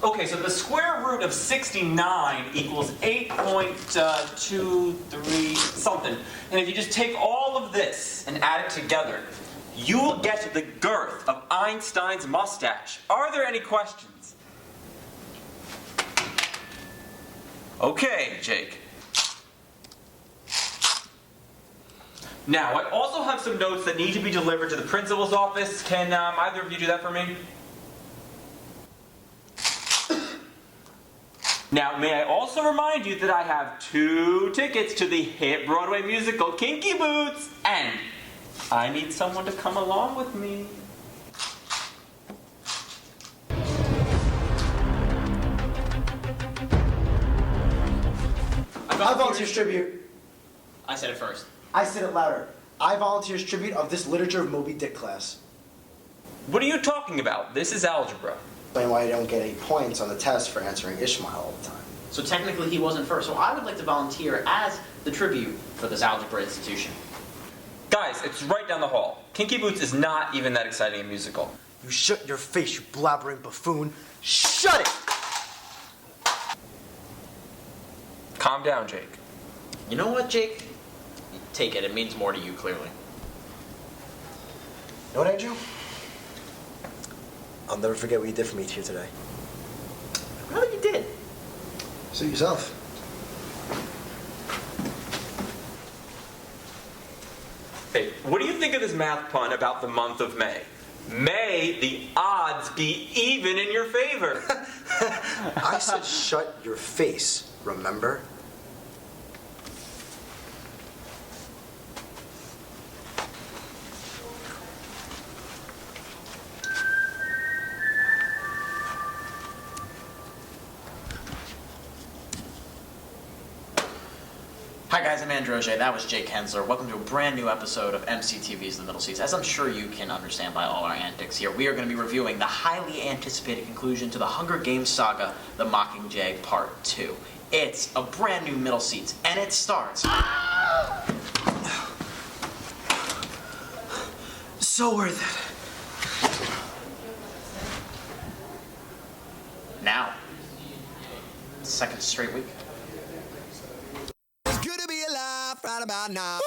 Okay, so the square root of 69 equals 8.23 something. And if you just take all of this and add it together, you will get to the girth of Einstein's mustache. Are there any questions? Okay, Jake. Now, I also have some notes that need to be delivered to the principal's office. Can either of you do that for me? Now, may I also remind you that I have 2 tickets to the hit Broadway musical Kinky Boots, and I need someone to come along with me. I volunteer tribute. I said it first. I said it louder. I volunteer tribute of this literature of Moby Dick class. What are you talking about? This is algebra. Explain why I don't get any points on the test for answering Ishmael all the time. So technically he wasn't first, so I would like to volunteer as the tribute for this algebra institution. Guys, it's right down the hall. Kinky Boots is not even that exciting a musical. You shut your face, you blabbering buffoon. Shut it! Calm down, Jake. You know what, Jake? Take it. It means more to you, clearly. You know what, Andrew? I'll never forget what you did for me here today. I don't think you did. Suit yourself. Hey, what do you think of this math pun about the month of May? May the odds be even in your favor. I said shut your face, remember? Hi guys, I'm Androge. That was Jake Hensler. Welcome to a brand new episode of MCTV's The Middle Seats. As I'm sure you can understand by all our antics here, we are going to be reviewing the highly anticipated conclusion to the Hunger Games saga, The Mockingjay Part 2. It's a brand new Middle Seats, and it starts... So worth it. Now. Second straight week. Right about now.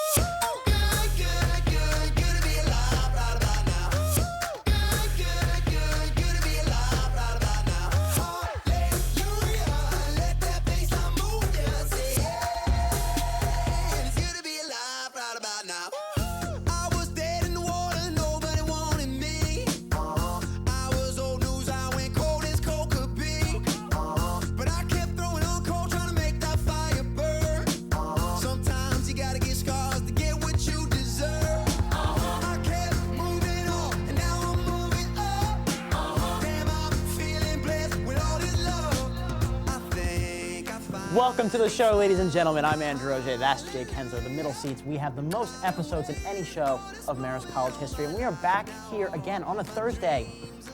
Welcome to the show, ladies and gentlemen. I'm Andrew Roger. That's Jake Hensler. The Middle Seats. We have the most episodes in any show of Marist College history, and we are back here again on a Thursday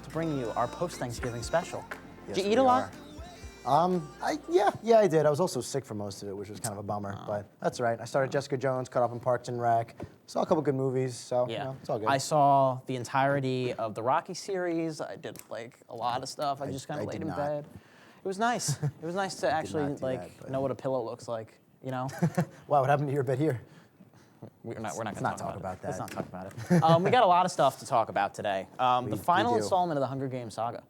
to bring you our post-Thanksgiving special. Yes, Did you eat a lot? Yeah, I did. I was also sick for most of it, which was kind of a bummer, but that's all right. I started Jessica Jones, caught up in Parks and Rec, saw a couple good movies, so it's all good. I saw the entirety of the Rocky series. I did like a lot of stuff. I just kind of laid in bed. It was nice. It was nice to actually know what a pillow looks like, you know? Wow, what happened to your bed here? We're not going to talk about that. Let's not talk about it. We got a lot of stuff to talk about today. The final installment of the Hunger Games saga.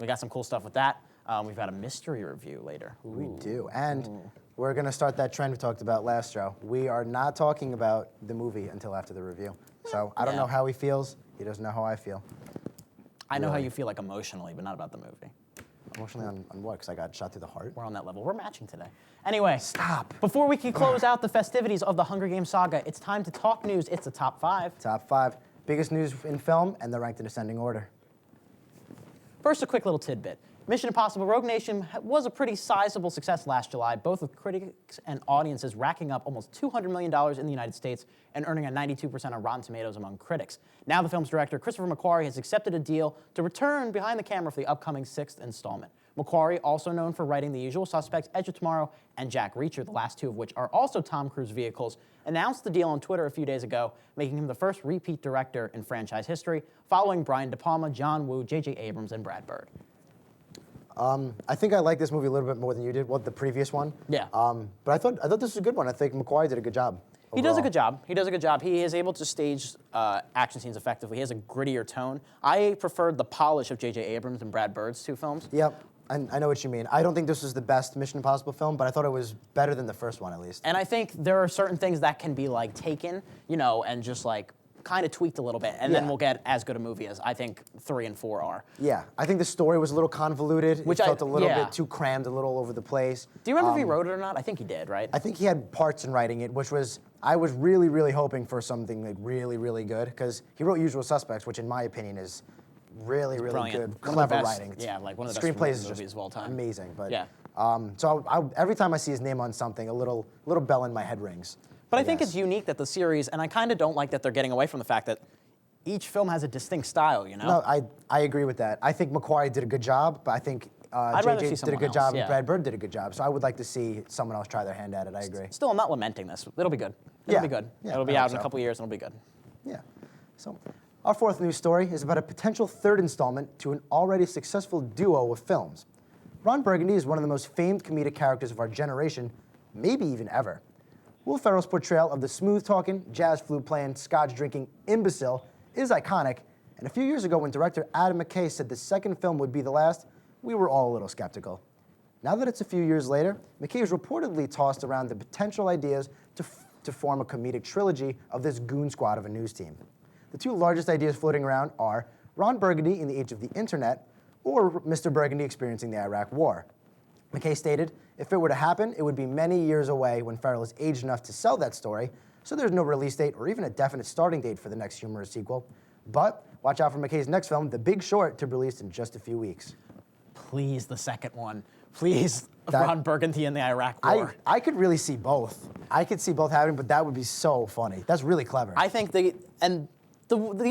We got some cool stuff with that. We've got a mystery review later. Ooh. We do, and we're going to start that trend we talked about last show. We are not talking about the movie until after the review. So I don't know how he feels. He doesn't know how I feel. I know how you feel like emotionally, but not about the movie. Emotionally on what? Because I got shot through the heart? We're on that level. We're matching today. Anyway. Stop. Before we can close out the festivities of the Hunger Games saga, it's time to talk news. It's the top 5. Top 5. Biggest news in film, and they're ranked in ascending order. First, a quick little tidbit. Mission Impossible Rogue Nation was a pretty sizable success last July, both with critics and audiences racking up almost $200 million in the United States and earning a 92% on Rotten Tomatoes among critics. Now the film's director, Christopher McQuarrie, has accepted a deal to return behind the camera for the upcoming 6th installment. McQuarrie, also known for writing The Usual Suspects, Edge of Tomorrow, and Jack Reacher, the last 2 of which are also Tom Cruise vehicles, announced the deal on Twitter a few days ago, making him the first repeat director in franchise history, following Brian De Palma, John Woo, J.J. Abrams, and Brad Bird. I think I like this movie a little bit more than you did. What the previous one? Yeah. But I thought this was a good one. I think McQuarrie did a good job. He does a overall. good job. He does a good job. He is able to stage action scenes effectively. He has a grittier tone. I preferred the polish of J.J. Abrams and Brad Bird's two films. Yep. I know what you mean. I don't think this was the best Mission Impossible film, but I thought it was better than the first one at least. And I think there are certain things that can be like taken, and just like kind of tweaked a little bit, and then Yeah. we'll get as good a movie as I think 3 and 4 are. Yeah, I think the story was a little convoluted. Which it felt a little yeah. bit too crammed, a little over the place. Do you remember if he wrote it or not? I think he did, right? I think he had parts in writing it, which was, I was really, really hoping for something like really, really good, because he wrote Usual Suspects, which in my opinion is really, really Brilliant. good, One of the clever best- writing. yeah, like one of the Screenplays best is movies just of all time. amazing. But Yeah. so every time I see his name on something, a little bell in my head rings. But I think guess. it's unique that the series, and I kind of don't like that they're getting away from the fact that each film has a distinct style, No, I agree with that. I think McQuarrie did a good job, but I think I'd rather see JJ did a someone good else, job yeah. and Brad Bird did a good job. So I would like to see someone else try their hand at it. I agree. Still, I'm not lamenting this. It'll be good. It'll Yeah. be good. Yeah, It'll be I out hope in a so. couple years, and it'll be good. Yeah. So, our fourth news story is about a potential third installment to an already successful duo of films. Ron Burgundy is one of the most famed comedic characters of our generation, maybe even ever. Will Ferrell's portrayal of the smooth-talking, jazz flute-playing, scotch-drinking imbecile is iconic, and a few years ago when director Adam McKay said the second film would be the last, we were all a little skeptical. Now that it's a few years later, McKay has reportedly tossed around the potential ideas to form a comedic trilogy of this goon squad of a news team. The two largest ideas floating around are Ron Burgundy in the age of the internet, or Mr. Burgundy experiencing the Iraq War. McKay stated, if it were to happen, it would be many years away when Ferrell is aged enough to sell that story, so there's no release date or even a definite starting date for the next humorous sequel. But watch out for McKay's next film, The Big Short, to be released in just a few weeks. Please, the second one. Please, That- Ron Burgundy in the Iraq War. I could really see both. I could see both happening, but that would be so funny. That's really clever. I think these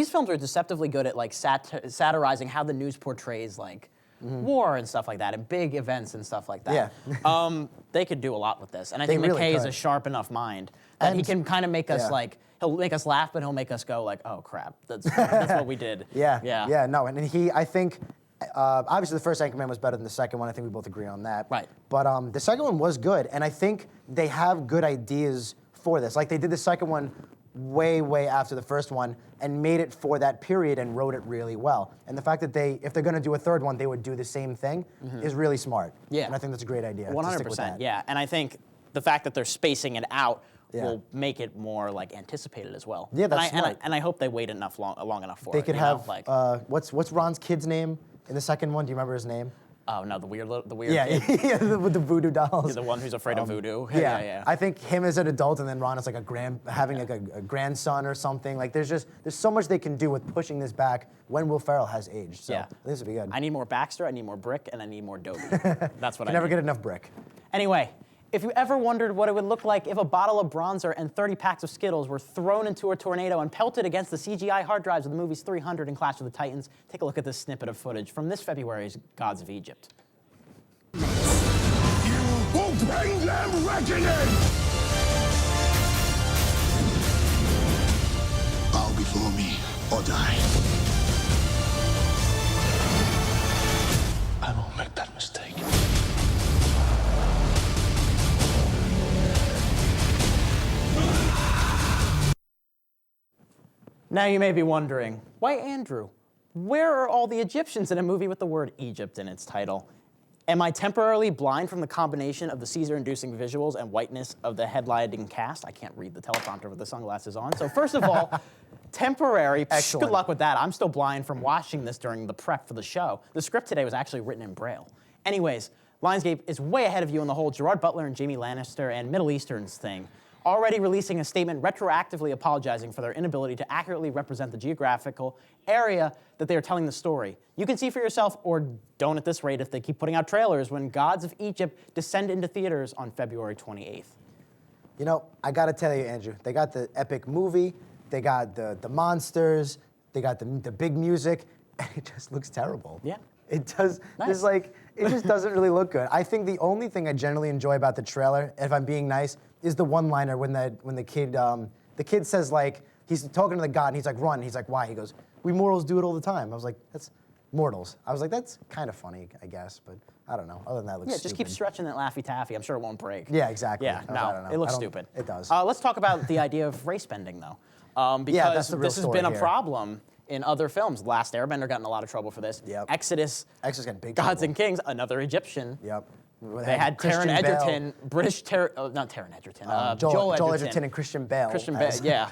films are deceptively good at like satirizing how the news portrays like war and stuff like that, and big events and stuff like that. Yeah. They could do a lot with this, and I They think really McKay is a could. sharp enough mind that he And- can kind of make us yeah. like he'll make us laugh, but he'll make us go like, oh crap, that's what we did. Yeah. No, and I think, obviously the first Anchorman was better than the second one. I think we both agree on that. Right. But the second one was good, and I think they have good ideas for this. Like they did the second one way, way after the first one and made it for that period and wrote it really well. And the fact that if they're going to do a third one, they would do the same thing is really smart. Yeah. And I think that's a great idea. to 100%. stick with that. Yeah, and I think the fact that they're spacing it out Yeah. will make it more like anticipated as well. Yeah, that's and I, smart. And I hope they wait long enough for They it. could you know, have, like what's Ron's kid's name in the second one? Do you remember his name? oh no, the weird Yeah, kid. yeah, with the voodoo dolls. The one who's afraid of voodoo. Yeah. I think him as an adult, and then Ron is like having like a grandson or something. Like there's so much they can do with pushing this back when Will Ferrell has aged. So Yeah. this would be good. I need more Baxter, I need more Brick, and I need more Dobie. That's what Can I never need. get enough brick. Anyway, if you ever wondered what it would look like if a bottle of bronzer and 30 packs of Skittles were thrown into a tornado and pelted against the CGI hard drives of the movies 300 and Clash of the Titans, take a look at this snippet of footage from this February's Gods of Egypt. Will bring them reckoning! Bow before me or die. I won't make that mistake. Now you may be wondering, why Andrew? Where are all the Egyptians in a movie with the word Egypt in its title? Am I temporarily blind from the combination of the Caesar-inducing visuals and whiteness of the headlining cast? I can't read the teleprompter with the sunglasses on. So first of all, temporary. Excellent. Good luck with that. I'm still blind from watching this during the prep for the show. The script today was actually written in Braille. Anyways, Lionsgate is way ahead of you on the whole Gerard Butler and Jamie Lannister and Middle Easterns thing, already releasing a statement retroactively apologizing for their inability to accurately represent the geographical area that they are telling the story. You can see for yourself, or don't at this rate if they keep putting out trailers, when Gods of Egypt descend into theaters on February 28th. You know, I gotta tell you, Andrew, they got the epic movie, they got the monsters, they got the big music, and it just looks terrible. Yeah. It does. Nice. It just doesn't really look good. I think the only thing I generally enjoy about the trailer, if I'm being nice, is the one-liner when the kid says like he's talking to the god and he's like run. He's like why? He goes we mortals do it all the time. I was like mortals. I was like, that's kind of funny, I guess, but I don't know. Other than that, it looks Yeah, stupid. just keep stretching that Laffy Taffy. I'm sure it won't break. Yeah, exactly. Yeah, I no, don't know. it looks I don't- stupid. It does. Let's talk about the idea of race bending, though. Because that's the real this has story been a here. problem in other films. Last Airbender got in a lot of trouble for this. Yep. Exodus, Exodus got in big Gods trouble. and Kings, another Egyptian. Yep. They had Taron Christian Bale. Edgerton, not Taron Edgerton, Joel Edgerton and Christian Bale. Christian Bale, as- yeah,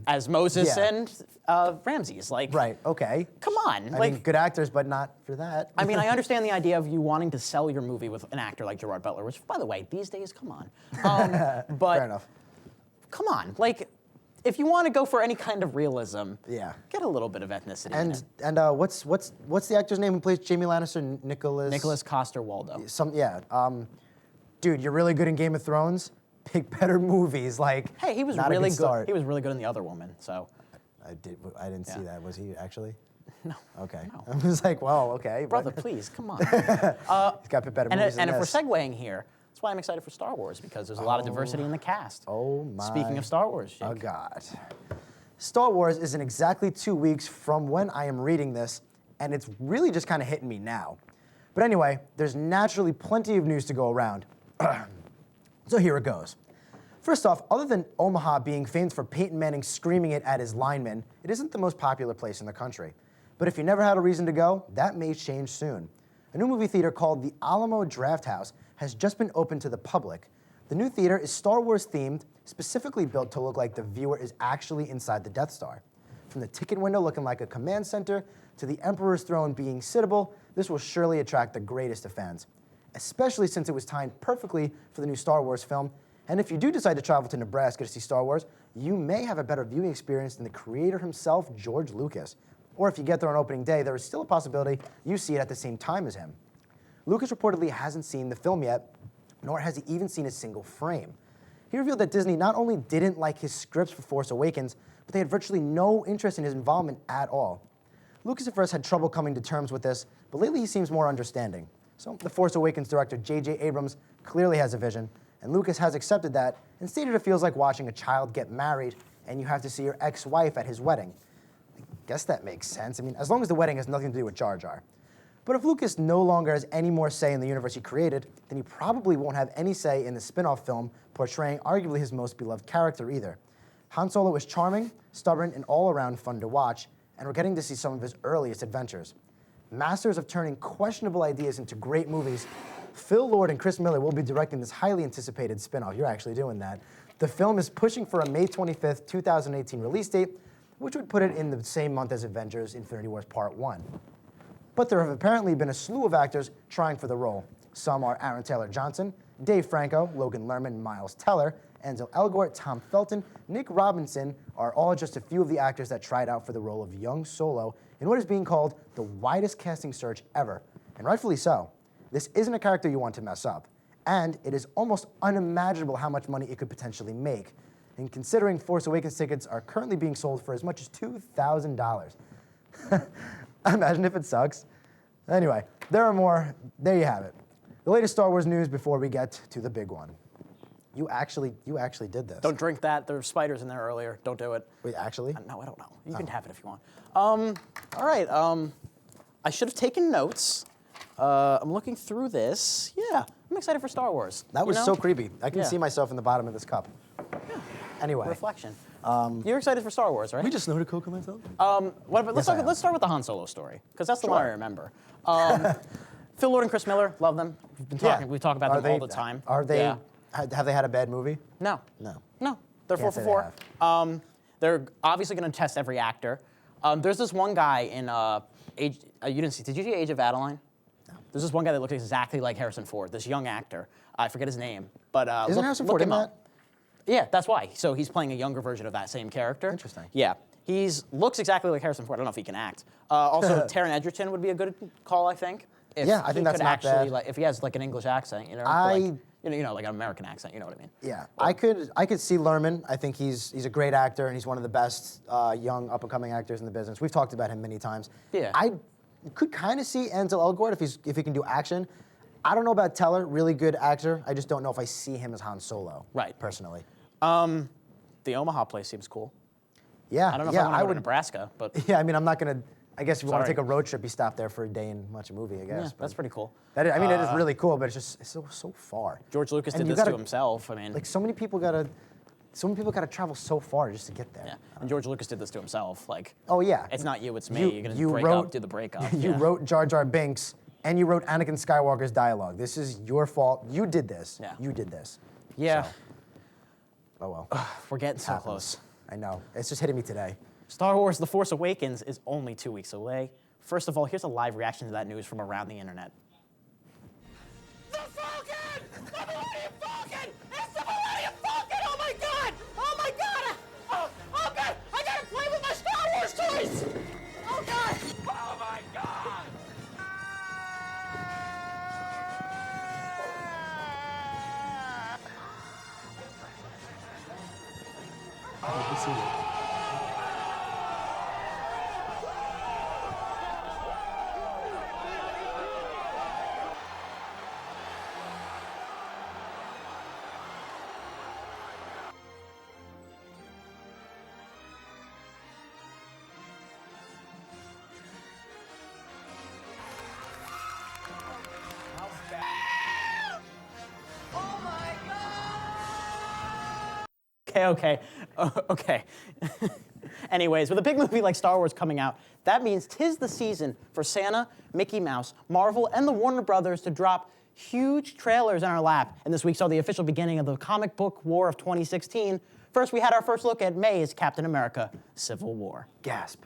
as Moses yeah. and Ramses. Like, Right, okay. come on, I like. mean, good actors, but not for that. I mean, I understand the idea of you wanting to sell your movie with an actor like Gerard Butler, which, by the way, these days, come on. But Fair enough. come on, like, if you want to go for any kind of realism, Yeah. get a little bit of ethnicity in it. And what's the actor's name who plays Jamie Lannister? Nicholas Coster-Waldau. Dude, you're really good in Game of Thrones. Pick better movies. Like, Hey, he was not a really good. good. Start. He was really good in The Other Woman. So I didn't see Yeah. that. Was he actually? no. Okay. No. I was like, well, okay. but Brother, please, come on. he's got to pick better and movies and than if this. we're segueing here, that's why I'm excited for Star Wars, because there's a lot of diversity in the cast. Oh my. Speaking of Star Wars, Jake. Oh God. Star Wars is in exactly 2 weeks from when I am reading this, and it's really just kind of hitting me now. But anyway, there's naturally plenty of news to go around. So here it goes. First off, other than Omaha being famed for Peyton Manning screaming it at his linemen, it isn't the most popular place in the country. But if you never had a reason to go, that may change soon. A new movie theater called the Alamo Drafthouse has just been opened to the public. The new theater is Star Wars themed, specifically built to look like the viewer is actually inside the Death Star. From the ticket window looking like a command center to the Emperor's throne being sittable, this will surely attract the greatest of fans, especially since it was timed perfectly for the new Star Wars film. And if you do decide to travel to Nebraska to see Star Wars, you may have a better viewing experience than the creator himself, George Lucas. Or if you get there on opening day, there is still a possibility you see it at the same time as him. Lucas reportedly hasn't seen the film yet, nor has he even seen a single frame. He revealed that Disney not only didn't like his scripts for Force Awakens, but they had virtually no interest in his involvement at all. Lucas at first had trouble coming to terms with this, but lately he seems more understanding. So the Force Awakens director J.J. Abrams clearly has a vision, and Lucas has accepted that and stated it feels like watching a child get married and you have to see your ex-wife at his wedding. I guess that makes sense. I mean, as long as the wedding has nothing to do with Jar Jar. But if Lucas no longer has any more say in the universe he created, then he probably won't have any say in the spin-off film portraying arguably his most beloved character either. Han Solo is charming, stubborn, and all-around fun to watch, and we're getting to see some of his earliest adventures. Masters of turning questionable ideas into great movies, Phil Lord and Chris Miller will be directing this highly anticipated spin-off. You're actually doing that. The film is pushing for a May 25th, 2018 release date, which would put it in the same month as Avengers Infinity Wars Part 1. But there have apparently been a slew of actors trying for the role. Some are Aaron Taylor Johnson, Dave Franco, Logan Lerman, Miles Teller, Ansel Elgort, Tom Felton, Nick Robinson are all just a few of the actors that tried out for the role of young Solo in what is being called the widest casting search ever, and rightfully so. This isn't a character you want to mess up, and it is almost unimaginable how much money it could potentially make. And considering Force Awakens tickets are currently being sold for as much as $2,000. Imagine if it sucks. Anyway, there you have it. The latest Star Wars news before we get to the big one. You actually did this. Don't drink that. There were spiders in there earlier. Don't do it. Wait, actually? No, I don't know. You can have it if you want. All right. I should have taken notes. I'm looking through this. Yeah, I'm excited for Star Wars. That was you know? so creepy. I can Yeah. see myself in the bottom of this cup. Yeah. Anyway. Reflection. You're excited for Star Wars, right? We just snorted coke on myself? Let's start with the Han Solo story, because that's the one I remember. Phil Lord and Chris Miller, love them. We talk about them all the time. Are they? Yeah. Have they had a bad movie? No. No. No. They're Can't 4 for say they 4. They're obviously going to test every actor. There's this one guy in Age. You didn't see? Did you see Age of Adeline? No. There's this one guy that looks exactly like Harrison Ford. This young actor. I forget his name, but Isn't Harrison Ford him in up. Yeah, that's why. So he's playing a younger version of that same character. Interesting. Yeah. Looks exactly like Harrison Ford. I don't know if he can act. Also, Taron Egerton would be a good call, I think. Yeah, I think that's not bad. If he has like an English accent, you know, like an American accent, you know what I mean? Yeah, I could see Lerman. I think he's a great actor, and he's one of the best young up-and-coming actors in the business. We've talked about him many times. Yeah. I could kind of see Ansel Elgort if he can do action. I don't know about Teller, really good actor. I just don't know if I see him as Han Solo. Right. Personally. The Omaha place seems cool. Yeah. I don't know yeah, if I want to go to Nebraska, but Yeah, I mean, I'm not gonna I guess if you want to Sorry. take a road trip, you stop there for a day and watch a movie, I guess. Yeah, but that's pretty cool. That is, I mean, it is really cool, but it's so far. George Lucas And did you this to gotta- himself. I mean, Like, so many people gotta travel so far just to get there. yeah. And George Lucas did this to himself. Like, Oh, yeah. it's not you, it's me. You're gonna do the breakup. You Yeah. wrote Jar Jar Binks, and you wrote Anakin Skywalker's dialogue. This is your fault. You did this. Yeah. You did this. Yeah. So, oh, well. We're getting so Happens. close. I know. It's just hitting me today. Star Wars The Force Awakens is only 2 weeks away. First of all, here's a live reaction to that news from around the internet. The Falcon! The Millennium Falcon! It's the Millennium Falcon! Oh my god! Oh my god! Oh god! I gotta play with my Star Wars toys! Oh god! Oh my god! Okay. Anyways, with a big movie like Star Wars coming out, that means 'tis the season for Santa, Mickey Mouse, Marvel, and the Warner Brothers to drop huge trailers in our lap. And this week saw the official beginning of the comic book war of 2016. First, we had our first look at May's Captain America: Civil War. Gasp.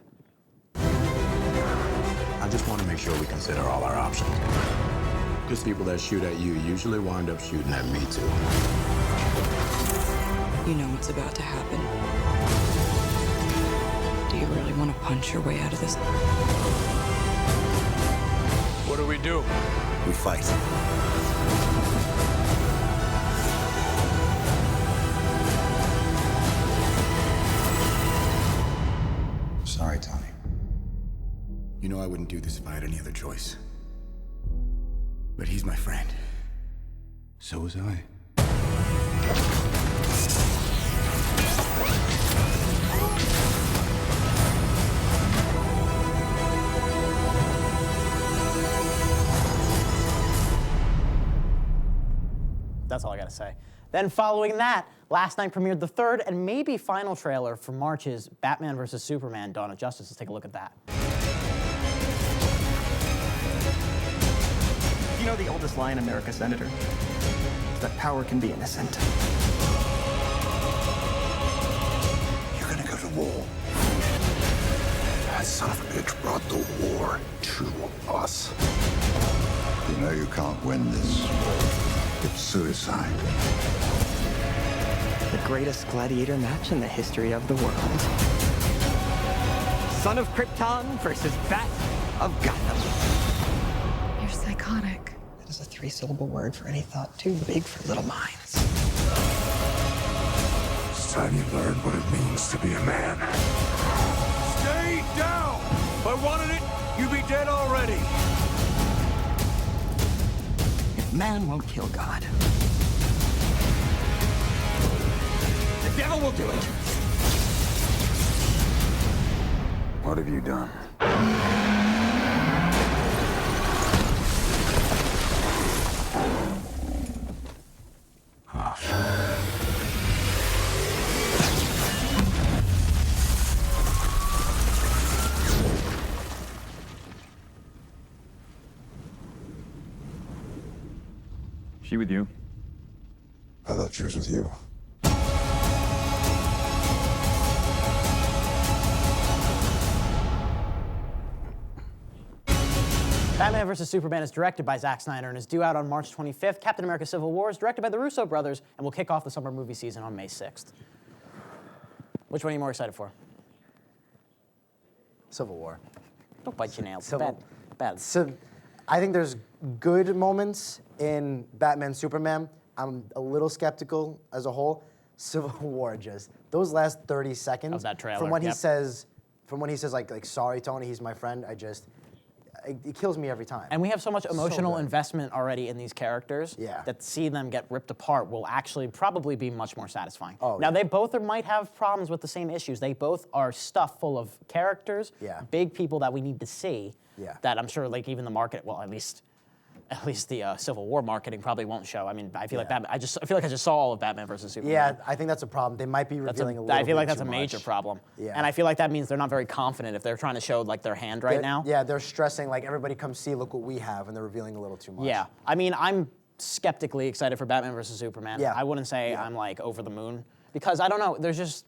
I just want to make sure we consider all our options. Because people that shoot at you usually wind up shooting at me too. You know what's about to happen. Do you really want to punch your way out of this? What do we do? We fight. Sorry, Tony. You know I wouldn't do this if I had any other choice. But he's my friend. So was I. That's all I gotta say. Then following that, last night premiered the third and maybe final trailer for March's Batman vs. Superman: Dawn of Justice. Let's take a look at that. You know the oldest lie in America, Senator? It's that power can be innocent. You're gonna go to war. That son of a bitch brought the war to us. You know you can't win this. It's suicide. The greatest gladiator match in the history of the world. Son of Krypton versus Bat of Gotham. You're psychotic. It is a 3-syllable word for any thought too big for little minds. It's time you learn what it means to be a man. Stay down! If I wanted it, you'd be dead already. If man won't kill God, the devil will do it. What have you done? She with you? I thought she was with you. Batman vs. Superman is directed by Zack Snyder and is due out on March 25th. Captain America: Civil War is directed by the Russo brothers and will kick off the summer movie season on May 6th. Which one are you more excited for? Civil War. Don't bite your nails. Civil- Bad. So, I think there's good moments in Batman Superman. I'm a little skeptical as a whole. Civil War, just those last 30 seconds Of that trailer, from when yep. he says like sorry Tony, he's my friend. it kills me every time. And we have so much emotional good. investment already in these characters Yeah. that seeing them get ripped apart will actually probably be much more satisfying. Oh, now, yeah. they both might have problems with the same issues. They both are stuffed full of characters, Yeah. big people that we need to see, Yeah. that I'm sure like even the market, well, at least the Civil War marketing probably won't show. I mean, I feel like Batman, I feel like I just saw all of Batman versus Superman. Yeah, I think that's a problem. They might be revealing a little I feel bit like that's too a major much. problem. Yeah. And I feel like that means they're not very confident if they're trying to show like their hand right now. Yeah, they're stressing like everybody come see, look what we have, and they're revealing a little too much. Yeah, I mean, I'm skeptically excited for Batman versus Superman. Yeah. I wouldn't say I'm like over the moon because I don't know. There's just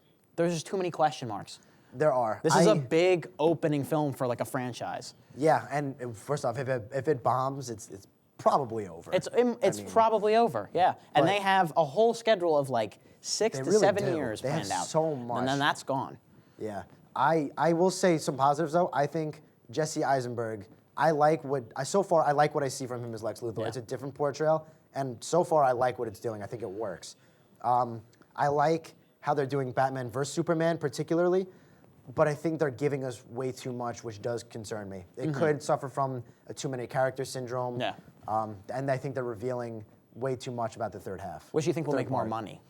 too many question marks. There are. This is a big opening film for like a franchise. Yeah, and first off, if it bombs, it's probably over. It's I mean, probably over. Yeah, and but they have a whole schedule of like 6 They to really 7 do. years They have planned out. so much. and then that's gone. Yeah, I will say some positives though. I think Jesse Eisenberg. I like what I see from him as Lex Luthor. Yeah. It's a different portrayal, and so far I like what it's doing. I think it works. I like how they're doing Batman versus Superman particularly, but I think they're giving us way too much, which does concern me. It could suffer from a too many character syndrome. Yeah. And I think they're revealing way too much about the third half. Which do you think will Third make more part. money?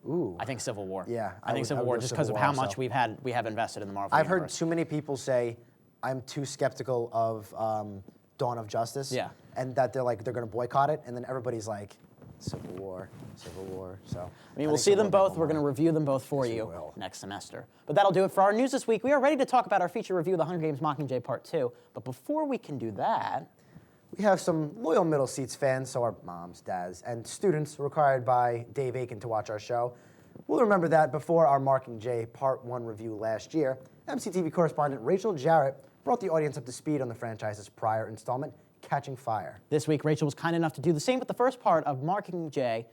Ooh. I think Civil War. Yeah, I think I Civil would War go just Civil because of War how also. much we have invested in the Marvel I've heard universe. too many people say I'm too skeptical of Dawn of Justice. Yeah. And that they're going to boycott it, and then everybody's like, Civil War. So. I mean, we'll see them both. We're going to review them both for you next semester. But that'll do it for our news this week. We are ready to talk about our feature review of The Hunger Games Mockingjay Part 2. But before we can do that, We have some loyal Middle Seats fans, so our moms, dads, and students required by Dave Aiken to watch our show. We'll remember that before our Mockingjay Part 1 review last year, MCTV correspondent Rachel Jarrett brought the audience up to speed on the franchise's prior installment, Catching Fire. this week Rachel was kind enough to do the same with the first part of Mockingjay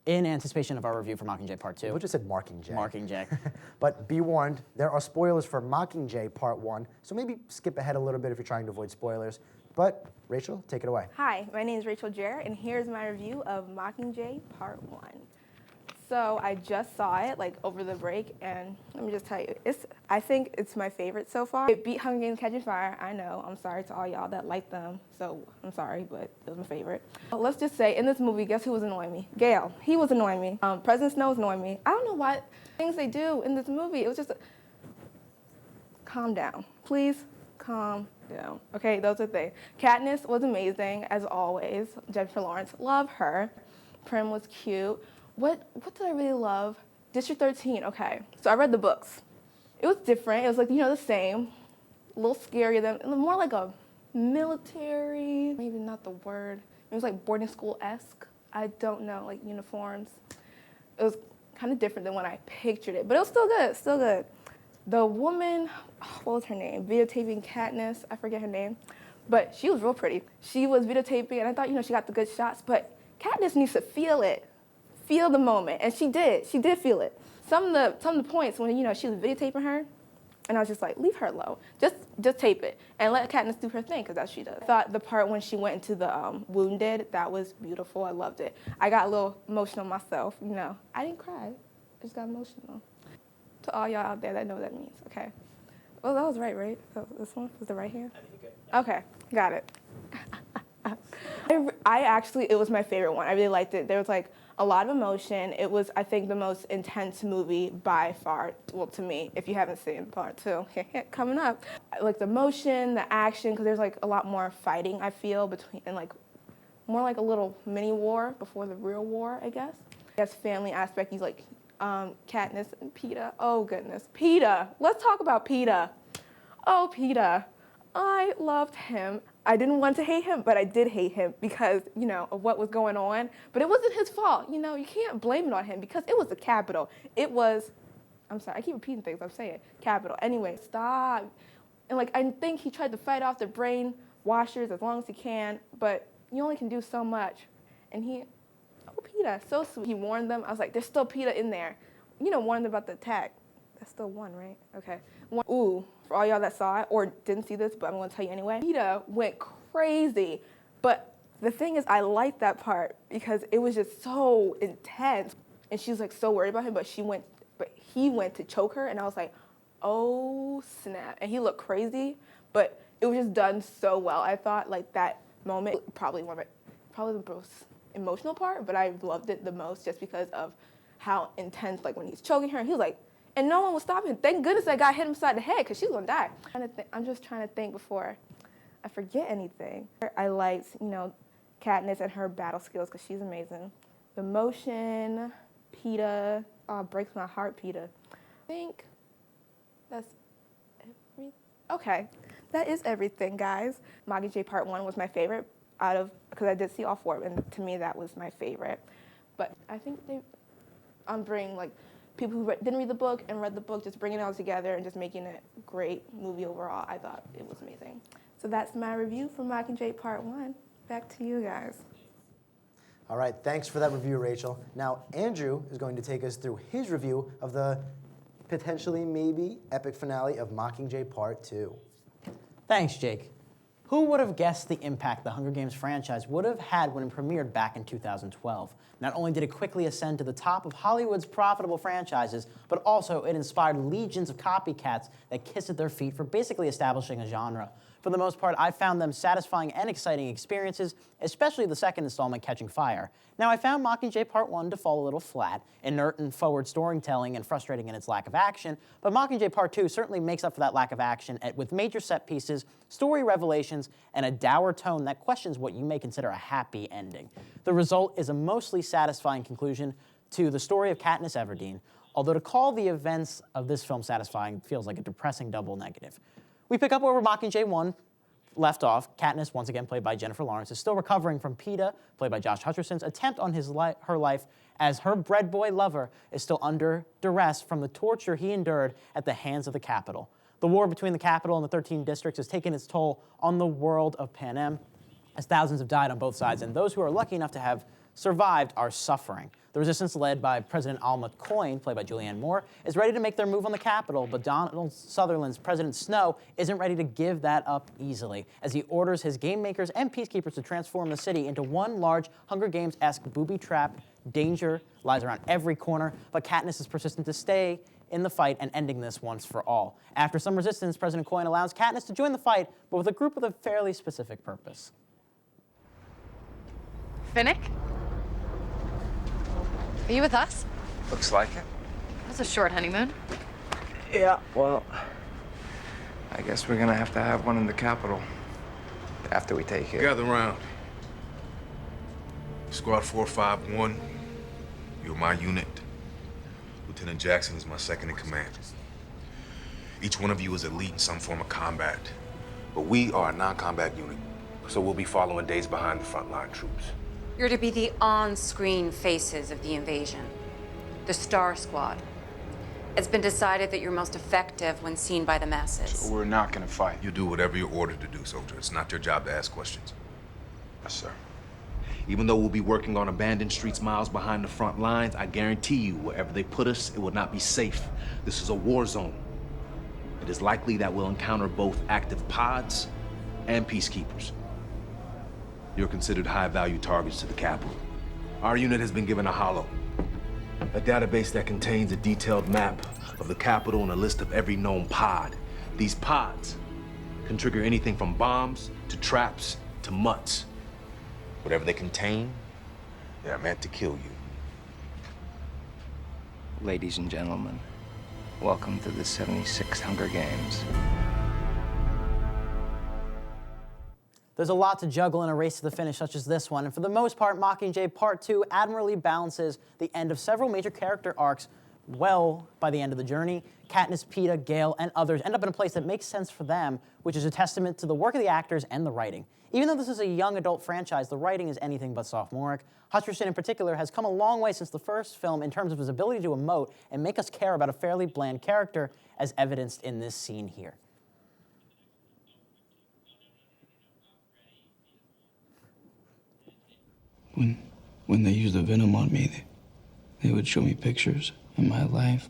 in anticipation of our review for Mockingjay Part 2. We just said Mockingjay. Mockingjay. But be warned, there are spoilers for Mockingjay Part 1, so maybe skip ahead a little bit if you're trying to avoid spoilers. But, Rachel, take it away. Hi, my name is Rachel Jarrett, and here's my review of Mockingjay Part 1. So I just saw it like over the break, and let me just tell you, I think it's my favorite so far. It beat Hunger Games Catching Fire. I know, I'm sorry to all y'all that like them, so I'm sorry, but it was my favorite. Let's just say, in this movie, guess who was annoying me? Gale. He was annoying me. President Snow was annoying me. I don't know what things they do in this movie. It was just, calm down, please. Calm down. Okay, those are things. Katniss was amazing, as always. Jennifer Lawrence, love her. Prim was cute. What did I really love? District 13, okay. So I read the books. It was different. It was like, the same. A little scarier than, more like a military, maybe not the word. It was like boarding school-esque. I don't know, like uniforms. It was kind of different than when I pictured it, but it was still good. The woman, what was her name? Videotaping Katniss, I forget her name, but she was real pretty. She was videotaping, and I thought, she got the good shots, but Katniss needs to feel it. Feel the moment, and she did feel it. Some of the points when, she was videotaping her, and I was just like, leave her alone. Just tape it, and let Katniss do her thing, because that's what she does. I thought the part when she went into the wounded, that was beautiful, I loved it. I got a little emotional myself, I didn't cry, I just got emotional. To all y'all out there that know what that means, okay. Well, that was right? So this one was the right hand? I think you good. Okay, got it. It was my favorite one. I really liked it. There was like a lot of emotion. It was, I think, the most intense movie by far, well, to me, if you haven't seen Part 2, coming up. Like the emotion, the action, because there's like a lot more fighting, I feel, and like more like a little mini war before the real war, I guess. Family aspect, he's like Katniss and Peeta. Oh, goodness. Peeta. Let's talk about Peeta. Oh, Peeta. I loved him. I didn't want to hate him, but I did hate him because, of what was going on. But it wasn't his fault. You can't blame it on him because it was the Capitol. I'm sorry, I keep repeating things I'm saying. Capitol. Anyway, stop. And, I think he tried to fight off the brain washers as long as he can, but you only can do so much. And Peeta, so sweet. He warned them. I was like, there's still Peeta in there. Warned them about the attack. That's still one, right? Okay. Ooh, for all y'all that saw it or didn't see this, but I'm going to tell you anyway. Peeta went crazy. But the thing is, I liked that part because it was just so intense. And she was so worried about him, but he went to choke her, and I was like, oh, snap. And he looked crazy, but it was just done so well. I thought like that moment probably the most emotional part, but I loved it the most just because of how intense, like when he's choking her, and he was like, and no one was stopping him. Thank goodness that guy hit him side the head, because she was gonna die. I'm just trying to think before I forget anything. I liked, Katniss and her battle skills, because she's amazing. The motion, Peeta, breaks my heart, Peeta. I think that's everything. Okay, that is everything, guys. Mockingjay Part 1 was my favorite because I did see all 4, and to me that was my favorite. But I think they bring like people who didn't read the book and read the book, just bringing it all together and just making it a great movie overall. I thought it was amazing. So that's my review for Mockingjay Part 1. Back to you guys. All right, thanks for that review, Rachel. Now, Andrew is going to take us through his review of the potentially, maybe, epic finale of Mockingjay Part 2. Thanks, Jake. Who would have guessed the impact the Hunger Games franchise would have had when it premiered back in 2012? Not only did it quickly ascend to the top of Hollywood's profitable franchises, but also it inspired legions of copycats that kissed at their feet for basically establishing a genre. For the most part, I found them satisfying and exciting experiences, especially the second installment, Catching Fire. Now, I found Mockingjay Part 1 to fall a little flat, inert and forward storytelling and frustrating in its lack of action, but Mockingjay Part 2 certainly makes up for that lack of action with major set pieces, story revelations, and a dour tone that questions what you may consider a happy ending. The result is a mostly satisfying conclusion to the story of Katniss Everdeen, although to call the events of this film satisfying feels like a depressing double negative. We pick up where Mockingjay 1 left off. Katniss, once again played by Jennifer Lawrence, is still recovering from Peeta, played by Josh Hutcherson's attempt on her life, as her bread boy lover is still under duress from the torture he endured at the hands of the Capitol. The war between the Capitol and the 13 districts has taken its toll on the world of Panem, as thousands have died on both sides, and those who are lucky enough to have survived are suffering. The resistance, led by President Alma Coin, played by Julianne Moore, is ready to make their move on the Capitol, but Donald Sutherland's President Snow isn't ready to give that up easily, as he orders his game makers and peacekeepers to transform the city into one large Hunger Games-esque booby trap. Danger lies around every corner, but Katniss is persistent to stay in the fight and ending this once for all. After some resistance, President Coin allows Katniss to join the fight, but with a group with a fairly specific purpose. Finnick? Are you with us? Looks like it. That's a short honeymoon. Yeah, well, I guess we're gonna have to have one in the Capitol after we take it. Gather round. Squad 451, you're my unit. Lieutenant Jackson is my second in command. Each one of you is elite in some form of combat, but we are a non-combat unit, so we'll be following days behind the frontline troops. You're to be the on-screen faces of the invasion, the Star Squad. It's been decided that you're most effective when seen by the masses. So we're not gonna fight. You do whatever you're ordered to do, soldier. It's not your job to ask questions. Yes, sir. Even though we'll be working on abandoned streets miles behind the front lines, I guarantee you, wherever they put us, it will not be safe. This is a war zone. It is likely that we'll encounter both active pods and peacekeepers. You're considered high-value targets to the Capitol. Our unit has been given a hollow, a database that contains a detailed map of the Capitol and a list of every known pod. These pods can trigger anything from bombs to traps to mutts. Whatever they contain, they are meant to kill you. Ladies and gentlemen, welcome to the 76th Hunger Games. There's a lot to juggle in a race to the finish such as this one, and for the most part, Mockingjay Part 2 admirably balances the end of several major character arcs well by the end of the journey. Katniss, Peeta, Gale, and others end up in a place that makes sense for them, which is a testament to the work of the actors and the writing. Even though this is a young adult franchise, the writing is anything but sophomoric. Hutcherson in particular has come a long way since the first film in terms of his ability to emote and make us care about a fairly bland character, as evidenced in this scene here. When they used the venom on me, they would show me pictures in my life.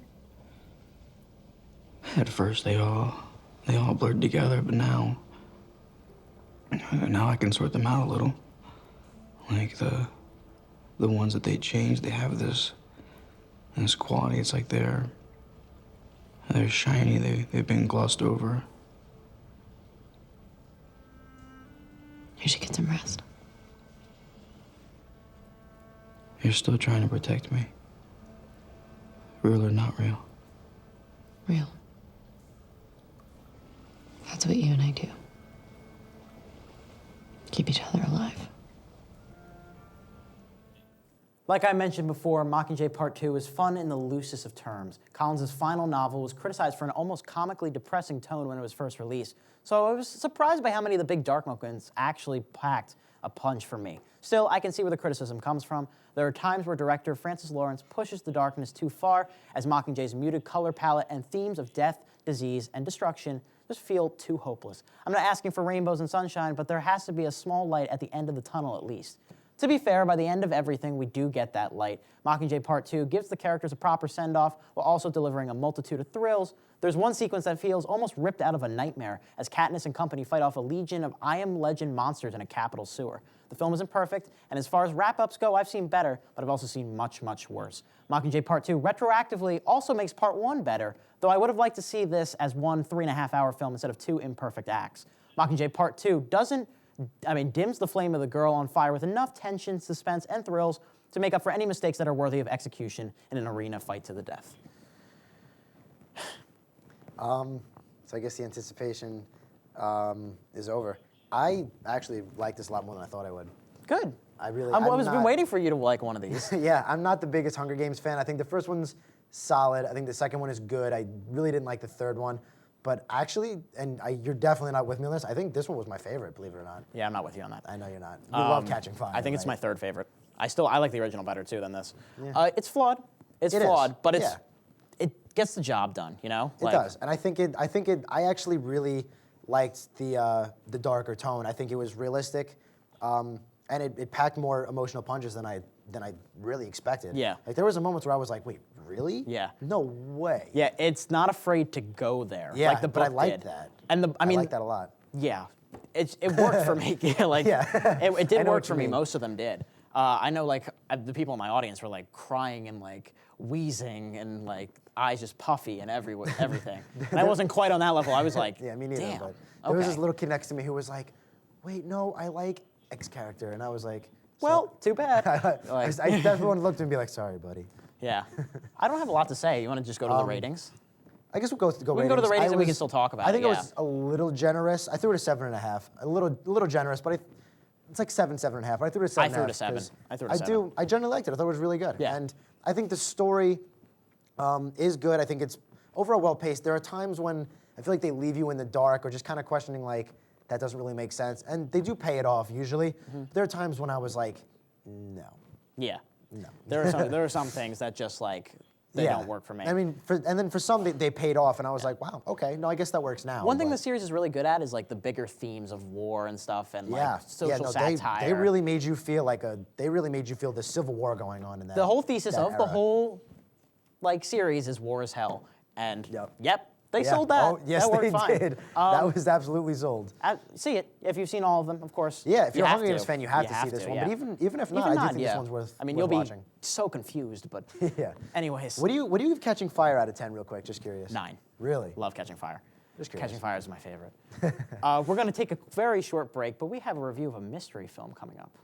At first, they all blurred together, but now I can sort them out a little. Like the ones that they changed, they have this quality. It's like they're shiny. They've been glossed over. You should get some rest. You're still trying to protect me. Real or not real? Real. That's what you and I do. Keep each other alive. Like I mentioned before, Mockingjay Part 2 is fun in the loosest of terms. Collins' final novel was criticized for an almost comically depressing tone when it was first released, so I was surprised by how many of the big dark moments actually packed a punch for me. Still, I can see where the criticism comes from. There are times where director Francis Lawrence pushes the darkness too far, as Mockingjay's muted color palette and themes of death, disease, and destruction just feel too hopeless. I'm not asking for rainbows and sunshine, but there has to be a small light at the end of the tunnel at least. To be fair, by the end of everything, we do get that light. Mockingjay Part 2 gives the characters a proper send-off while also delivering a multitude of thrills. There's one sequence that feels almost ripped out of a nightmare as Katniss and company fight off a legion of I Am Legend monsters in a Capitol sewer. The film isn't perfect, and as far as wrap-ups go, I've seen better, but I've also seen much, much worse. Mockingjay Part 2 retroactively also makes Part 1 better, though I would have liked to see this as one 3.5-hour film instead of 2 imperfect acts. Mockingjay Part 2 dims the flame of the girl on fire with enough tension, suspense, and thrills to make up for any mistakes that are worthy of execution in an arena fight to the death. So I guess the anticipation is over. I actually like this a lot more than I thought I would. Good. I really. I've been waiting for you to like one of these. Yeah, I'm not the biggest Hunger Games fan. I think the first one's solid. I think the second one is good. I really didn't like the third one. But actually, you're definitely not with me on this, I think this one was my favorite, believe it or not. Yeah, I'm not with you on that. I know you're not. You love Catching Fire. I think it's my third favorite. I like the original better too than this. Yeah. It's flawed. It gets the job done, you know? It does. And I actually really liked the darker tone. I think it was realistic. And it packed more emotional punches than I really expected. Yeah. Like there was a moment where I was like, wait, really? Yeah. No way. Yeah, it's not afraid to go there. Yeah, like the book but I liked did. that. And I like that a lot. Yeah, it worked for me. It did work for me. Most of them did. I know, like the people in my audience were like crying and like wheezing and like eyes just puffy and everything. And I wasn't quite on that level. I was like, yeah, me neither. Damn, But there was this little kid next to me who was like, wait, no, I like X character, and I was like, well, too bad. I definitely want to look to him and be like, sorry, buddy. Yeah. I don't have a lot to say. You want to just go to the ratings? I guess we'll go ratings. We can go to the ratings and we can still talk about it. I think it was a little generous. I threw it a 7.5. A little generous, but it's like 7.5. But I threw it a 7.5. I threw it a 7. I threw it a 7. I generally liked it. I thought it was really good. Yeah. And I think the story is good. I think it's overall well paced. There are times when I feel like they leave you in the dark or just kind of questioning like, that doesn't really make sense. And they do pay it off usually. Mm-hmm. There are times when I was like, no. Yeah. No. There are some things that just like they don't work for me. I mean, and then for some they paid off, and I was like, wow, okay, no, I guess that works now. One thing the series is really good at is like the bigger themes of war and stuff and like social satire. They really made you feel like the Civil War going on in that. The whole thesis of era. the whole like series is war is hell, and they Yeah. sold that. Oh, yes, that worked they fine. did. That was absolutely sold. See it if you've seen all of them, of course. Yeah, if you're a have Hunger Games to. fan, you have to see this one. But even if not, I do think this one's worth. I mean, worth you'll watching. be so confused, but yeah. Anyways, what do you give Catching Fire out of 10, real quick? Just curious. 9. Really? Love Catching Fire. Just curious. Catching Fire is my favorite. We're going to take a very short break, but we have a review of a mystery film coming up.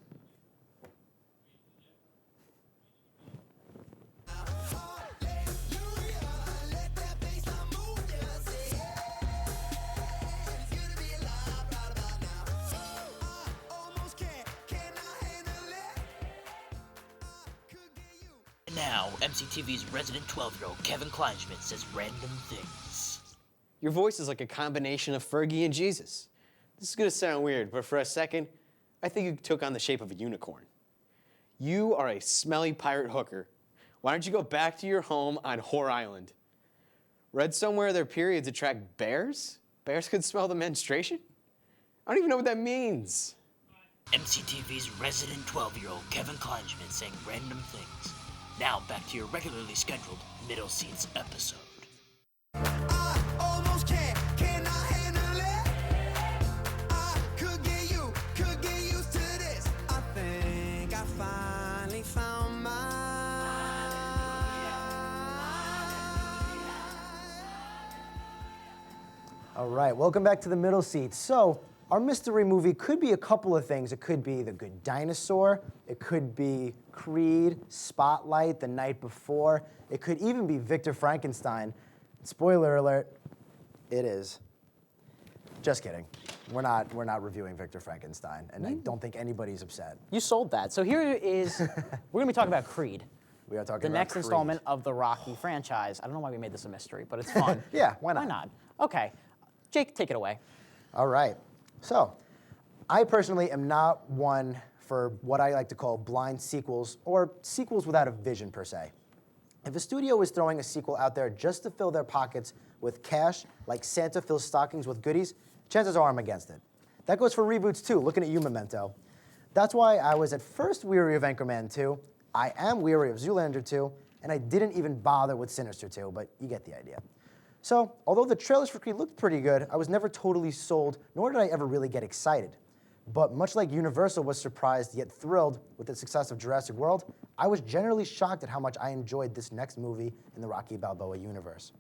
Now, MCTV's resident 12-year-old Kevin Kleinschmidt says random things. Your voice is like a combination of Fergie and Jesus. This is gonna sound weird, but for a second, I think you took on the shape of a unicorn. You are a smelly pirate hooker. Why don't you go back to your home on Whore Island? Read somewhere their periods attract bears? Bears could smell the menstruation? I don't even know what that means. MCTV's resident 12-year-old Kevin Kleinschmidt saying random things. Now back to your regularly scheduled Middle Seats episode. All right, welcome back to the Middle Seats. So, Our mystery movie could be a couple of things. It could be The Good Dinosaur. It could be Creed, Spotlight, The Night Before. It could even be Victor Frankenstein. Spoiler alert, it is. Just kidding. We're not reviewing Victor Frankenstein, and I don't think anybody's upset. You sold that. So here is, we're gonna be talking about Creed. We are talking the about next Creed. installment of the Rocky franchise. I don't know why we made this a mystery, but it's fun. Yeah, why not? Why not? Okay, Jake, take it away. All right. So, I personally am not one for what I like to call blind sequels or sequels without a vision per se. If a studio is throwing a sequel out there just to fill their pockets with cash, like Santa fills stockings with goodies, chances are I'm against it. That goes for reboots too, looking at you, Memento. That's why I was at first weary of Anchorman 2, I am weary of Zoolander 2, and I didn't even bother with Sinister 2, but you get the idea. So, although the trailers for Creed looked pretty good, I was never totally sold, nor did I ever really get excited. But much like Universal was surprised yet thrilled with the success of Jurassic World, I was generally shocked at how much I enjoyed this next movie in the Rocky Balboa universe.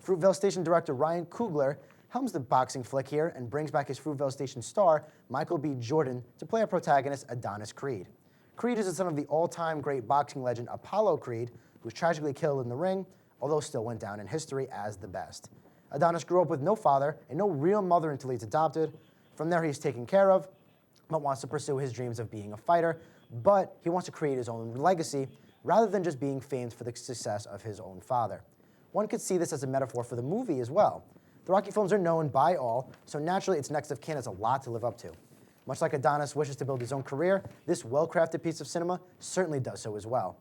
Fruitvale Station director Ryan Coogler helms the boxing flick here and brings back his Fruitvale Station star, Michael B. Jordan, to play our protagonist, Adonis Creed. Creed is the son of the all-time great boxing legend Apollo Creed, who was tragically killed in the ring, although still went down in history as the best. Adonis grew up with no father and no real mother until he's adopted. From there, he's taken care of, but wants to pursue his dreams of being a fighter, but he wants to create his own legacy rather than just being famed for the success of his own father. One could see this as a metaphor for the movie as well. The Rocky films are known by all, so naturally its next of kin has a lot to live up to. Much like Adonis wishes to build his own career, this well-crafted piece of cinema certainly does so as well.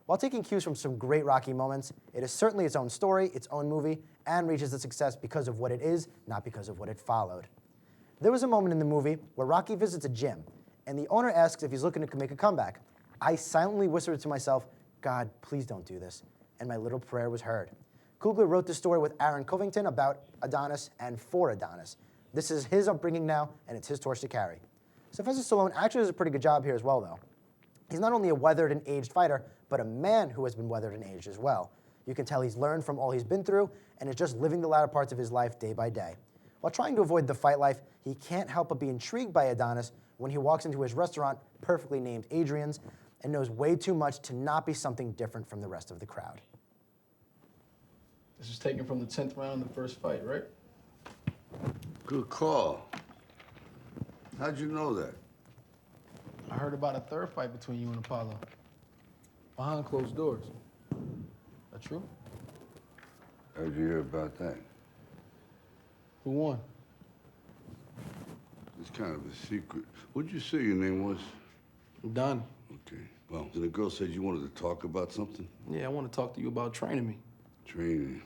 While taking cues from some great Rocky moments, it is certainly its own story, its own movie, and reaches its success because of what it is, not because of what it followed. There was a moment in the movie where Rocky visits a gym, and the owner asks if he's looking to make a comeback. I silently whispered to myself, God, please don't do this, and my little prayer was heard. Coogler wrote this story with Aaron Covington about Adonis and for Adonis. This is his upbringing now, and it's his torch to carry. Sylvester Stallone actually does a pretty good job here as well, though. He's not only a weathered and aged fighter, but a man who has been weathered and aged as well. You can tell he's learned from all he's been through, and is just living the latter parts of his life day by day. While trying to avoid the fight life, he can't help but be intrigued by Adonis when he walks into his restaurant, perfectly named Adrian's, and knows way too much to not be something different from the rest of the crowd. This is taken from the 10th round of the first fight, right? Good call. How'd you know that? I heard about a third fight between you and Apollo. Behind closed doors. That true? How'd you hear about that? Who won? It's kind of a secret. What'd you say your name was? Don. Okay. Well, the girl said you wanted to talk about something? Yeah, I want to talk to you about training me. Training?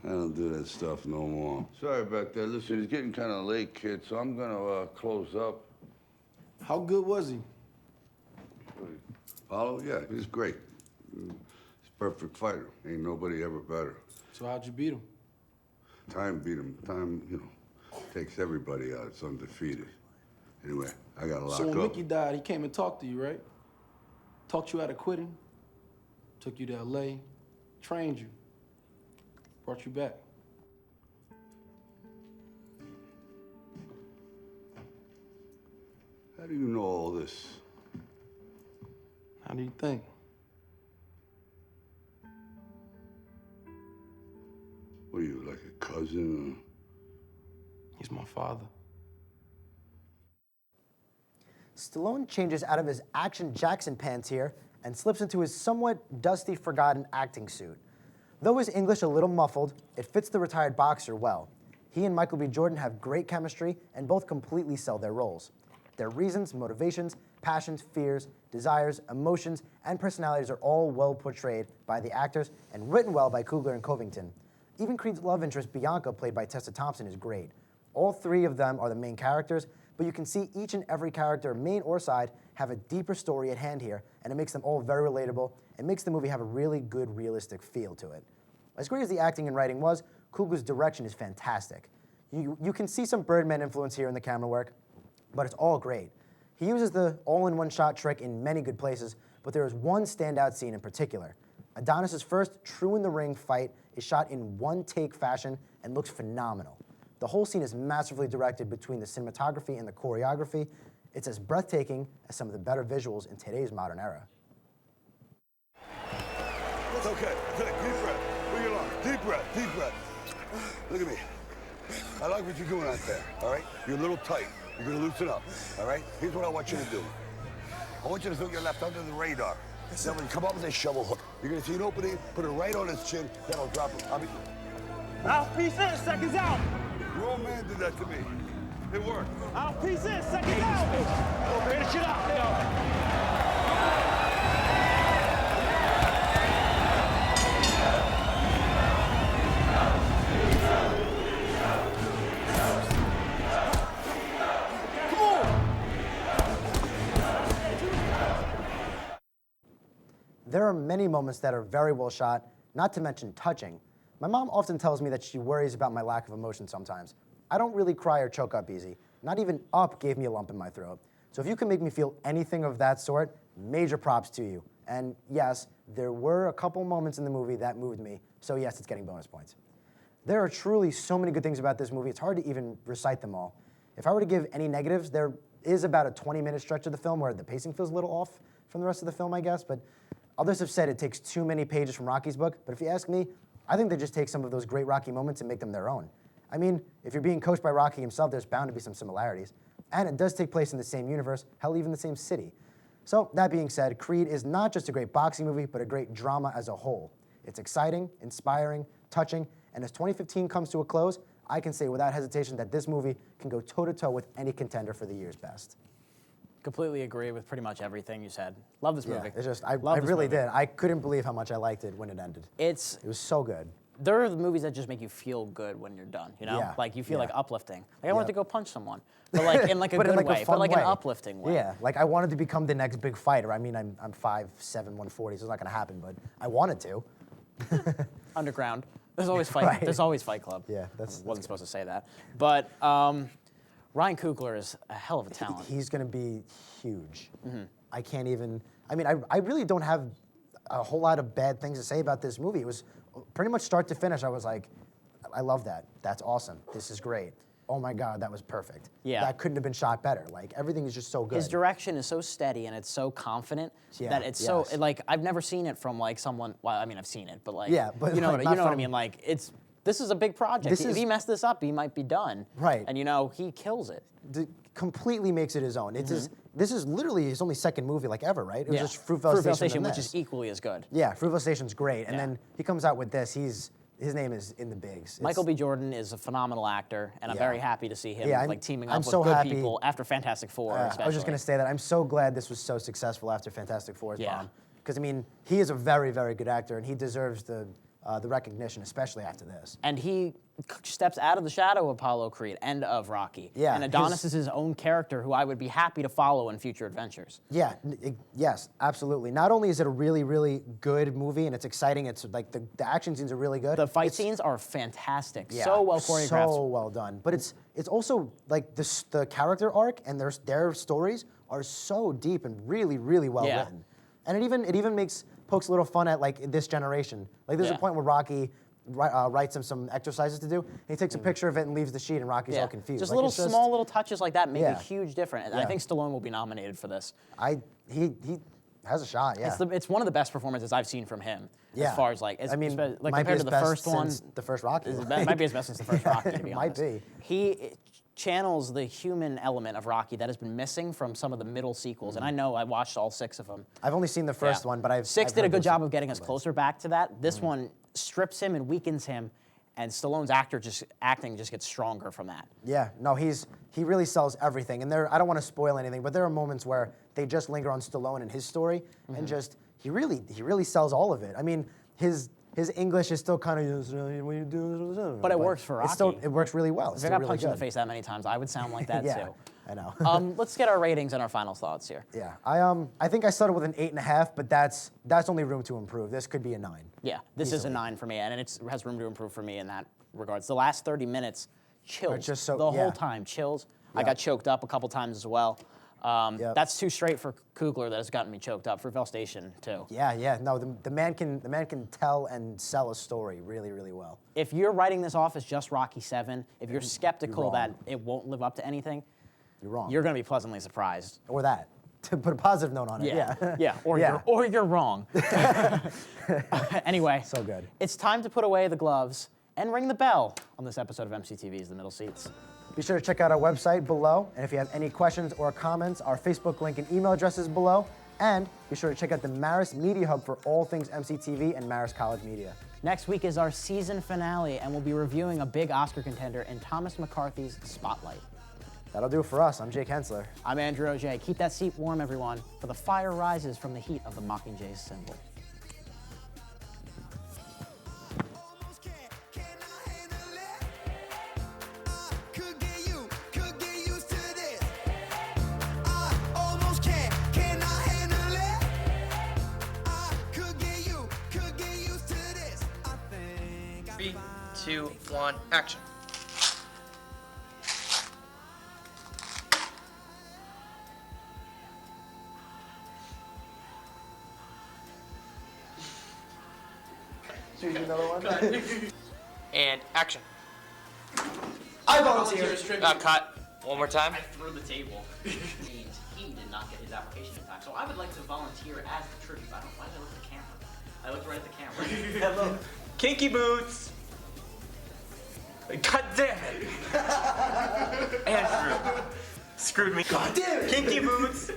I don't do that stuff no more. Sorry about that. Listen, it's getting kind of late, kid, so I'm gonna close up. How good was he? Apollo? Yeah, he's great. He's a perfect fighter. Ain't nobody ever better. So how'd you beat him? Time beat him. Time, takes everybody out. It's undefeated. Anyway, I gotta lock So when up. Mickey died, he came and talked to you, right? Talked you out of quitting, took you to L.A., trained you, brought you back. How do you know all this? How do you think? What are you, like a cousin? He's my father. Stallone changes out of his Action Jackson pants here and slips into his somewhat dusty, forgotten acting suit. Though his English a little muffled, it fits the retired boxer well. He and Michael B. Jordan have great chemistry and both completely sell their roles. Their reasons, motivations, passions, fears, desires, emotions, and personalities are all well portrayed by the actors and written well by Coogler and Covington. Even Creed's love interest, Bianca, played by Tessa Thompson, is great. All three of them are the main characters, but you can see each and every character, main or side, have a deeper story at hand here, and it makes them all very relatable and makes the movie have a really good, realistic feel to it. As great as the acting and writing was, Coogler's direction is fantastic. You can see some Birdman influence here in the camera work, but it's all great. He uses the all-in-one shot trick in many good places, but there is one standout scene in particular. Adonis' first true-in-the-ring fight is shot in one-take fashion and looks phenomenal. The whole scene is masterfully directed between the cinematography and the choreography. It's as breathtaking as some of the better visuals in today's modern era. It's okay. Deep breath. Bring it on. Deep breath. Deep breath. Look at me. I like what you're doing out there, all right? You're a little tight. You're gonna loosen up, all right? Here's what I want you to do. I want you to throw your left under the radar. Then when you come up with a shovel hook, you're gonna see an opening, put it right on his chin, then I'll drop him. Mouthpiece in, seconds out. Your old man did that to me. It worked. Mouthpiece in, seconds out. Finish it up, yo. There are many moments that are very well shot, not to mention touching. My mom often tells me that she worries about my lack of emotion sometimes. I don't really cry or choke up easy. Not even Up gave me a lump in my throat. So if you can make me feel anything of that sort, major props to you. And yes, there were a couple moments in the movie that moved me, so yes, it's getting bonus points. There are truly so many good things about this movie, it's hard to even recite them all. If I were to give any negatives, there is about a 20-minute stretch of the film where the pacing feels a little off from the rest of the film, I guess, but others have said it takes too many pages from Rocky's book, but if you ask me, I think they just take some of those great Rocky moments and make them their own. I mean, if you're being coached by Rocky himself, there's bound to be some similarities. And it does take place in the same universe, hell, even the same city. So, that being said, Creed is not just a great boxing movie, but a great drama as a whole. It's exciting, inspiring, touching, and as 2015 comes to a close, I can say without hesitation that this movie can go toe-to-toe with any contender for the year's best. Completely agree with pretty much everything you said. Love this movie. Yeah, it's just, I really did. I couldn't believe how much I liked it when it ended. It was so good. There are the movies that just make you feel good when you're done, you know? Yeah. Like you feel Yeah. like uplifting. Like I wanted to go punch someone, but like in like a But in good like a way, fun but like way. an uplifting way. Yeah, like I wanted to become the next big fighter. I mean, I'm 5'7", 140, so it's not gonna happen, but I wanted to. Underground. There's always fight. Right. There's always Fight Club. Yeah, wasn't supposed to say that, but Ryan Coogler is a hell of a talent. He's gonna be huge. Mm-hmm. I can't even. I mean, I really don't have a whole lot of bad things to say about this movie. It was pretty much start to finish. I was like, I love that. That's awesome. This is great. Oh my God, that was perfect. Yeah. That couldn't have been shot better. Like everything is just so good. His direction is so steady and it's so confident that it's so like I've never seen it from like someone. Well, I mean I've seen it, but like but you know like, what I mean. Like this is a big project. If he messed this up, he might be done. Right. And you know he kills it. Completely makes it his own. It's this is literally his only second movie like ever, right? It was just Fruitvale Fruitvale Station, Station, and which this. is equally as good. Yeah, Fruitvale Station's great, and then he comes out with this. His name is in the bigs. Michael B. Jordan is a phenomenal actor, and I'm very happy to see him like teaming up with so good happy. people after Fantastic Four. I was just gonna say that I'm so glad this was so successful after Fantastic Four's bomb, because I mean he is a very, very good actor, and he deserves the recognition, especially after this. And he steps out of the shadow of Apollo Creed and of Rocky. Yeah, and Adonis is his own character who I would be happy to follow in future adventures. Yeah, yes, absolutely. Not only is it a really, really good movie and it's exciting, it's like the action scenes are really good. The fight scenes are fantastic, Yeah, so well choreographed. so well done. But it's also like the character arc and their stories are so deep and really, really well written. And it even pokes a little fun at like this generation. Like there's a point where Rocky writes him some exercises to do. And he takes a picture of it and leaves the sheet, and Rocky's all confused. Just like, little small little touches like that make a Yeah. huge difference. Yeah. I think Stallone will be nominated for this. He has a shot. Yeah. It's one of the best performances I've seen from him. Yeah. As far as like, I mean, like might be compared his to the best first one, since the first Rocky. It might be his best since the first Rocky. To be honest, might be. He channels the human element of Rocky that has been missing from some of the middle sequels, and I know I watched all 6 of them. I've only seen the first one, but I've 6 I've did a heard good those job of getting us closer back to that. This one strips him and weakens him, and Stallone's acting just gets stronger from that. Yeah, no, he really sells everything, and I don't want to spoil anything, but there are moments where they just linger on Stallone and his story, and just he really sells all of it. I mean, his English is still kind of, but it works for Rocky. It works really well. If I got punched in the face that many times, I would sound like that yeah, too. I know. Let's get our ratings and our final thoughts here. Yeah, I think I settled with an 8.5, but that's only room to improve. This could be a 9. Yeah, this is a 9 for me, and it has room to improve for me in that regards. The last 30 minutes, chills. Just so, the whole time, chills. I got choked up a couple times as well. That's too straight for Coogler. That has gotten me choked up. Fruitvale Station too. Yeah. No, the man can tell and sell a story really, really well. If you're writing this off as just Rocky VII, if you're skeptical that it won't live up to anything, you're wrong. You're going to be pleasantly surprised. Or that. To put a positive note on it. Yeah. Or you're wrong. Anyway. So good. It's time to put away the gloves and ring the bell on this episode of MCTV's The Middle Seats. Be sure to check out our website below, and if you have any questions or comments, our Facebook link and email address is below, and be sure to check out the Marist Media Hub for all things MCTV and Marist College Media. Next week is our season finale, and we'll be reviewing a big Oscar contender in Thomas McCarthy's Spotlight. That'll do it for us. I'm Jake Hensler. I'm Andrew O'Jay. Keep that seat warm, everyone, for the fire rises from the heat of the Mockingjay symbol. Three, two, one, action. Choose another one. And action. I volunteer. Cut. One more time. I threw the table. He did not get his application in time, so I would like to volunteer as the tribute. I don't. Why did I look at the camera? I looked right at the camera. Hello. Kinky boots. God damn it. Andrew. Screwed me. God damn it. Kinky boots.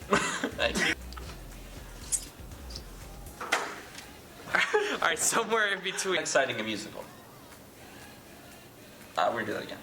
Thank you. All right, somewhere in between. Exciting a musical. We're gonna do that again.